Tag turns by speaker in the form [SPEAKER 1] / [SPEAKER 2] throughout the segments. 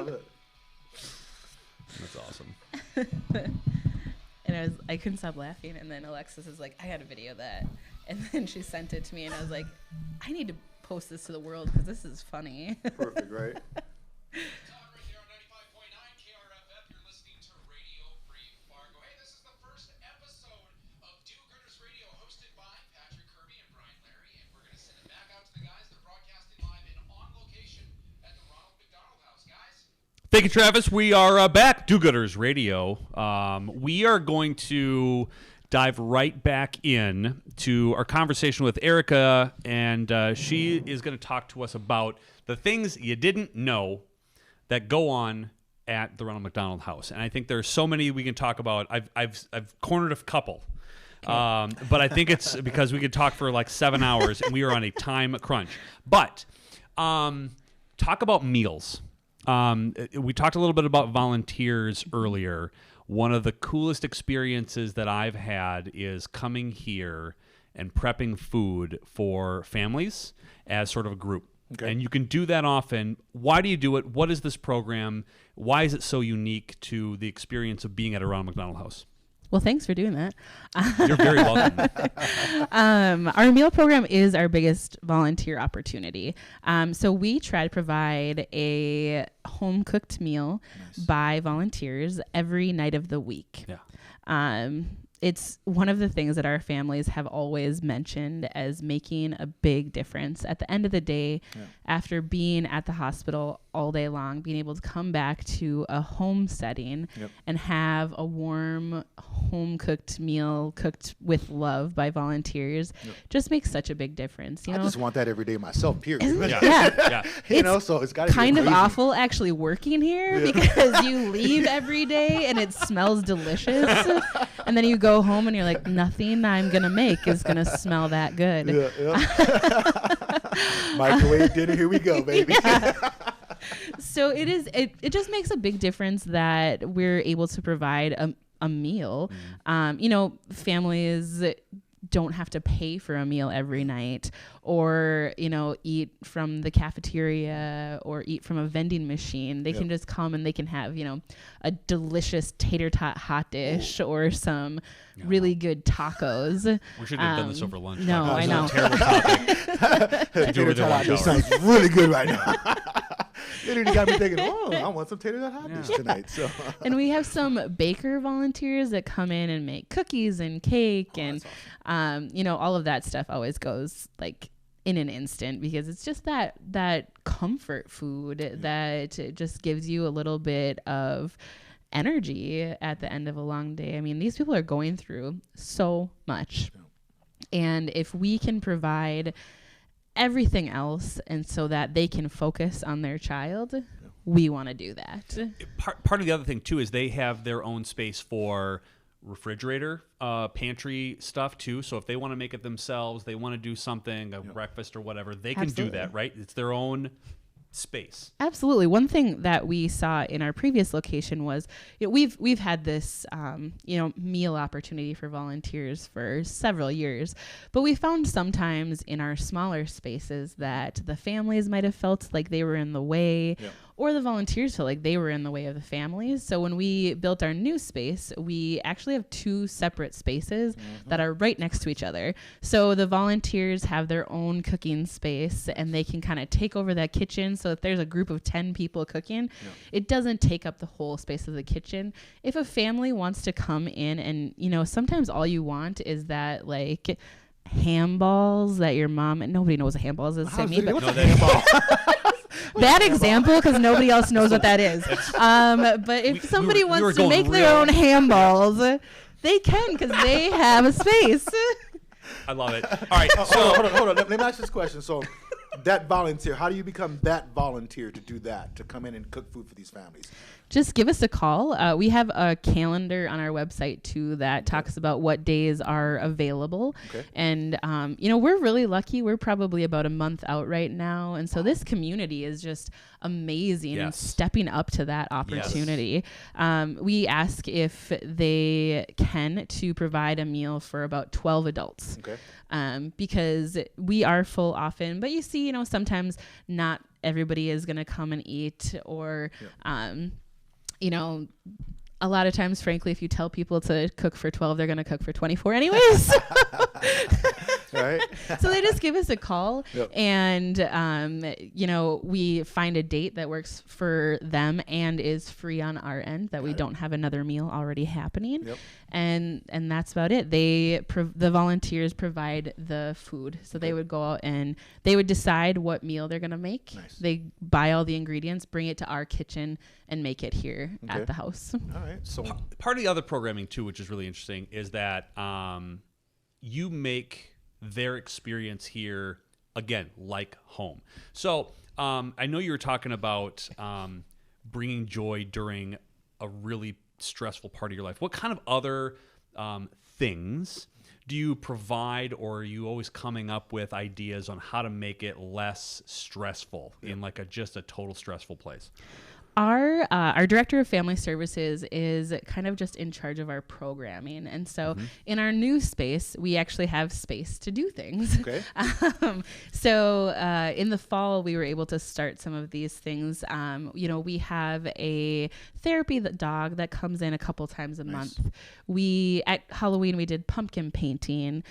[SPEAKER 1] love it.
[SPEAKER 2] That's awesome.
[SPEAKER 3] And I couldn't stop laughing. And then Alexis is like, I got to video that. And then she sent it to me, and I was like, I need to post this to the world because this is funny.
[SPEAKER 1] Perfect, right?
[SPEAKER 2] Thank you, Travis. We are back, Do-Gooders Radio. We are going to dive right back in to our conversation with Erica, and she is going to talk to us about the things you didn't know that go on at the Ronald McDonald House. And I think there's so many we can talk about. I've cornered a couple. But I think it's because we could talk for like 7 hours, and we are on a time crunch. But talk about meals. We talked a little bit about volunteers earlier. One of the coolest experiences that I've had is coming here and prepping food for families as sort of a group. Okay. And you can do that often. Why do you do it? What is this program? Why is it so unique to the experience of being at a Ronald McDonald House?
[SPEAKER 3] Well, thanks for doing that.
[SPEAKER 2] You're very welcome.
[SPEAKER 3] Our meal program is our biggest volunteer opportunity. So we try to provide a home-cooked meal by volunteers every night of the week.
[SPEAKER 2] Yeah.
[SPEAKER 3] It's one of the things that our families have always mentioned as making a big difference. At the end of the day, after being at the hospital all day long, being able to come back to a home setting and have a warm, home-cooked meal cooked with love by volunteers just makes such a big difference. You know?
[SPEAKER 1] I just want that every day myself, period.
[SPEAKER 3] Yeah.
[SPEAKER 1] You know, so it's got to be
[SPEAKER 3] kind of
[SPEAKER 1] amazing.
[SPEAKER 3] awful actually working here because you leave every day and it smells delicious. And then you go home and you're like, nothing I'm going to make is going to smell that good.
[SPEAKER 1] Microwave dinner, here we go, baby.
[SPEAKER 3] So it just makes a big difference that we're able to provide a meal. You know, families don't have to pay for a meal every night or, you know, eat from the cafeteria or eat from a vending machine. They can just come and they can have, you know, a delicious tater tot hot dish or some really good tacos.
[SPEAKER 2] We should have done this over lunch.
[SPEAKER 3] No, I know.
[SPEAKER 2] Terrible topic to do with your lunch hour.
[SPEAKER 1] Sounds really good right now. It really got me thinking, I want some tater tot hot dish tonight. So.
[SPEAKER 3] And we have some baker volunteers that come in and make cookies and cake and, awesome. You know, all of that stuff always goes like in an instant because it's just that comfort food that just gives you a little bit of energy at the end of a long day. I mean, these people are going through so much. And if we can provide everything else and so that they can focus on their child, we want to do that.
[SPEAKER 2] Part of the other thing too is they have their own space for refrigerator, pantry stuff too. So if they want to make it themselves, they want to do something, breakfast or whatever, they can do that, right? It's their own space.
[SPEAKER 3] Absolutely. One thing that we saw in our previous location was, you know, we've had this meal opportunity for volunteers for several years, but we found sometimes in our smaller spaces that the families might have felt like they were in the way or the volunteers felt like they were in the way of the families. So when we built our new space, we actually have 2 separate spaces that are right next to each other. So the volunteers have their own cooking space and they can kind of take over that kitchen. So if there's a group of 10 people cooking, it doesn't take up the whole space of the kitchen. If a family wants to come in and, you know, sometimes all you want is that like ham balls that your mom, and nobody knows what ham balls is. That example, because nobody else knows what that is. But if somebody wants to make their own ham balls, they can because they have a space.
[SPEAKER 2] I love it. All right.
[SPEAKER 1] Hold on. Let me ask this question. So that volunteer, how do you become that volunteer to do that, to come in and cook food for these families?
[SPEAKER 3] Just give us a call. We have a calendar on our website, too, that talks about what days are available. Okay. And, you know, we're really lucky. We're probably about a month out right now. And so this community is just amazing and
[SPEAKER 2] Yes.
[SPEAKER 3] stepping up to that opportunity. We ask if they can to provide a meal for about 12 adults.
[SPEAKER 1] Okay.
[SPEAKER 3] Because we are full often, but you see, sometimes not everybody is going to come and eat, or, a lot of times, frankly, if you tell people to cook for 12, they're going to cook for 24 anyways.
[SPEAKER 1] Right.
[SPEAKER 3] So they just give us a call,
[SPEAKER 1] Yep.
[SPEAKER 3] and, we find a date that works for them and is free on our end, that we don't have another meal already happening.
[SPEAKER 1] Yep.
[SPEAKER 3] And that's about it. The volunteers provide the food. So they would go out and they would decide what meal they're going to make.
[SPEAKER 1] Nice.
[SPEAKER 3] They buy all the ingredients, bring it to our kitchen, and make it here at the house.
[SPEAKER 1] All right. So
[SPEAKER 2] Part of the other programming too, which is really interesting, is that you make their experience here again like home. So I know you were talking about bringing joy during a really stressful part of your life. What kind of other things do you provide, or are you always coming up with ideas on how to make it less stressful in like just a total stressful place?
[SPEAKER 3] Our director of family services is kind of just in charge of our programming. And so in our new space, we actually have space to do things.
[SPEAKER 1] Okay.
[SPEAKER 3] So in the fall, we were able to start some of these things. We have a therapy dog that comes in a couple times a month. At Halloween, we did pumpkin painting.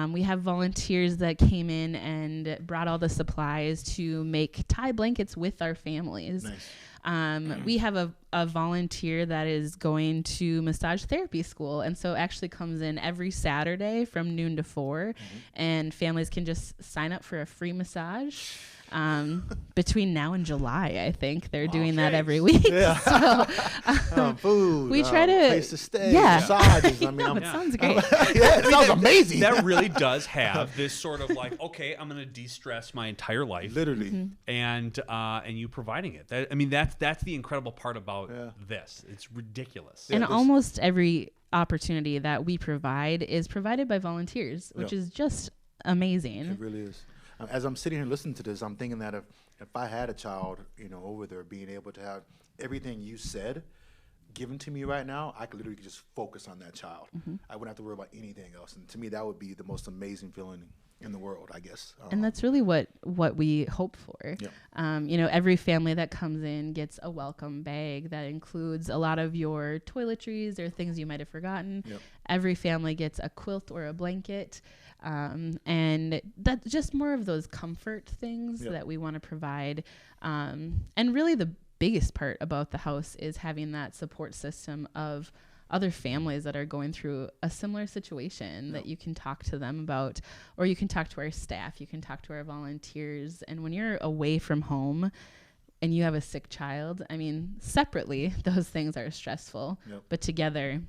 [SPEAKER 3] We have volunteers that came in and brought all the supplies to make tie blankets with our families.
[SPEAKER 1] Nice.
[SPEAKER 3] We have a volunteer that is going to massage therapy school, and so actually comes in every Saturday from noon to 4, and families can just sign up for a free massage. Between now and July, I think they're doing that every week.
[SPEAKER 1] Yeah.
[SPEAKER 3] So
[SPEAKER 1] food.
[SPEAKER 3] we try to
[SPEAKER 1] place to stay.
[SPEAKER 3] Yeah.
[SPEAKER 1] Massages. I mean,
[SPEAKER 3] it sounds great.
[SPEAKER 1] yeah, it sounds amazing.
[SPEAKER 2] That really does have this sort of like, okay, I'm going to de-stress my entire life.
[SPEAKER 1] Literally.
[SPEAKER 2] And you providing it. That's the incredible part about this. It's ridiculous.
[SPEAKER 3] And almost every opportunity that we provide is provided by volunteers, which is just amazing.
[SPEAKER 1] It really is. As I'm sitting here listening to this, I'm thinking that if I had a child, over there, being able to have everything you said given to me right now, I could literally just focus on that child. I wouldn't have to worry about anything else. And to me, that would be the most amazing feeling in the world, I guess.
[SPEAKER 3] And that's really what we hope for.
[SPEAKER 1] Yeah.
[SPEAKER 3] Every family that comes in gets a welcome bag that includes a lot of your toiletries or things you might have forgotten.
[SPEAKER 1] Yep.
[SPEAKER 3] Every family gets a quilt or a blanket. And that's just more of those comfort things that we want to provide. And really the biggest part about the house is having that support system of other families that are going through a similar situation that you can talk to them about, or you can talk to our staff, you can talk to our volunteers. And when you're away from home and you have a sick child, separately, those things are stressful, but together,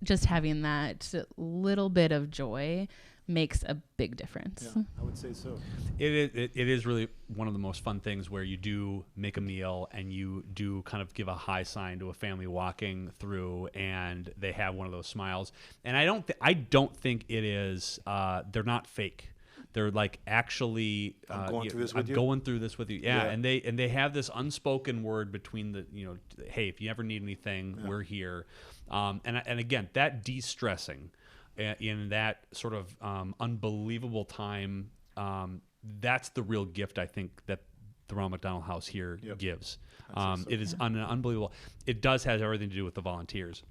[SPEAKER 3] just having that little bit of joy makes a big difference.
[SPEAKER 1] Yeah, I would say so.
[SPEAKER 2] It is really one of the most fun things where you do make a meal and you do kind of give a high sign to a family walking through, and they have one of those smiles. And I don't think it is. They're not fake. They're like actually
[SPEAKER 1] I'm going through this with you.
[SPEAKER 2] going through this with you. Yeah, and they have this unspoken word between the hey, if you ever need anything, we're here. And again, that de-stressing in that sort of unbelievable time, that's the real gift I think that the Ronald McDonald House here gives. It is unbelievable. It does have everything to do with the volunteers.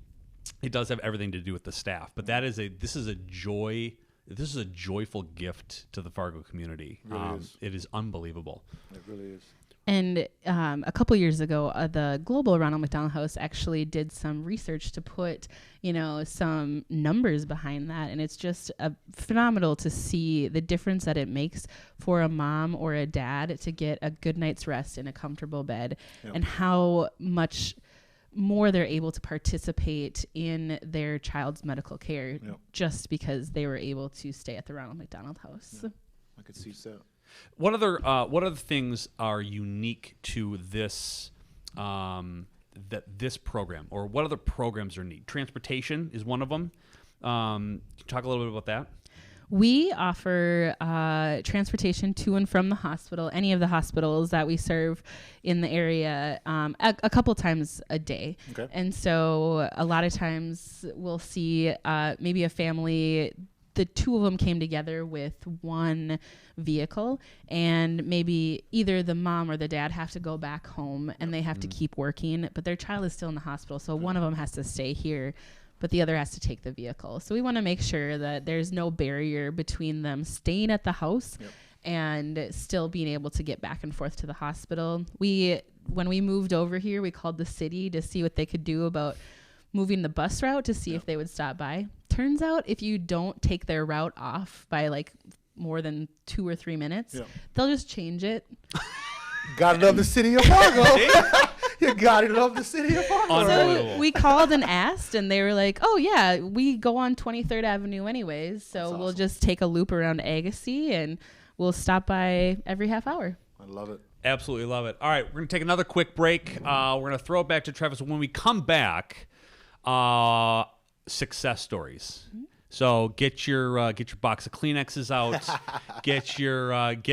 [SPEAKER 2] It does have everything to do with the staff. But this is a joyful gift to the Fargo community.
[SPEAKER 1] It really is.
[SPEAKER 2] It is unbelievable.
[SPEAKER 1] It really is.
[SPEAKER 3] And a couple years ago, the Global Ronald McDonald House actually did some research to put, some numbers behind that. And it's just phenomenal to see the difference that it makes for a mom or a dad to get a good night's rest in a comfortable bed, and how much more they're able to participate in their child's medical care just because they were able to stay at the Ronald McDonald House.
[SPEAKER 1] Yeah. I could see that.
[SPEAKER 2] What other things are unique to this this program, or what other programs are neat? Transportation is one of them. Can you talk a little bit about that?
[SPEAKER 3] We offer transportation to and from the hospital, any of the hospitals that we serve in the area, a couple times a day.
[SPEAKER 1] Okay.
[SPEAKER 3] And so a lot of times we'll see maybe a family, the two of them came together with one vehicle, and maybe either the mom or the dad have to go back home and they have to keep working, but their child is still in the hospital. So one of them has to stay here, but the other has to take the vehicle. So we want to make sure that there's no barrier between them staying at the house and still being able to get back and forth to the hospital. When we moved over here, we called the city to see what they could do about moving the bus route to see if they would stop by. Turns out if you don't take their route off by like more than 2 or 3 minutes, they'll just change it.
[SPEAKER 1] Gotta love the city of Fargo. You gotta love the city of Fargo.
[SPEAKER 3] So we called and asked, and they were like, oh yeah, we go on 23rd Avenue anyways, so we'll just take a loop around Agassiz and we'll stop by every half hour.
[SPEAKER 1] I love it.
[SPEAKER 2] Absolutely love it. All right, we're going to take another quick break. We're going to throw it back to Travis. When we come back, success stories. So get your box of Kleenexes out. Get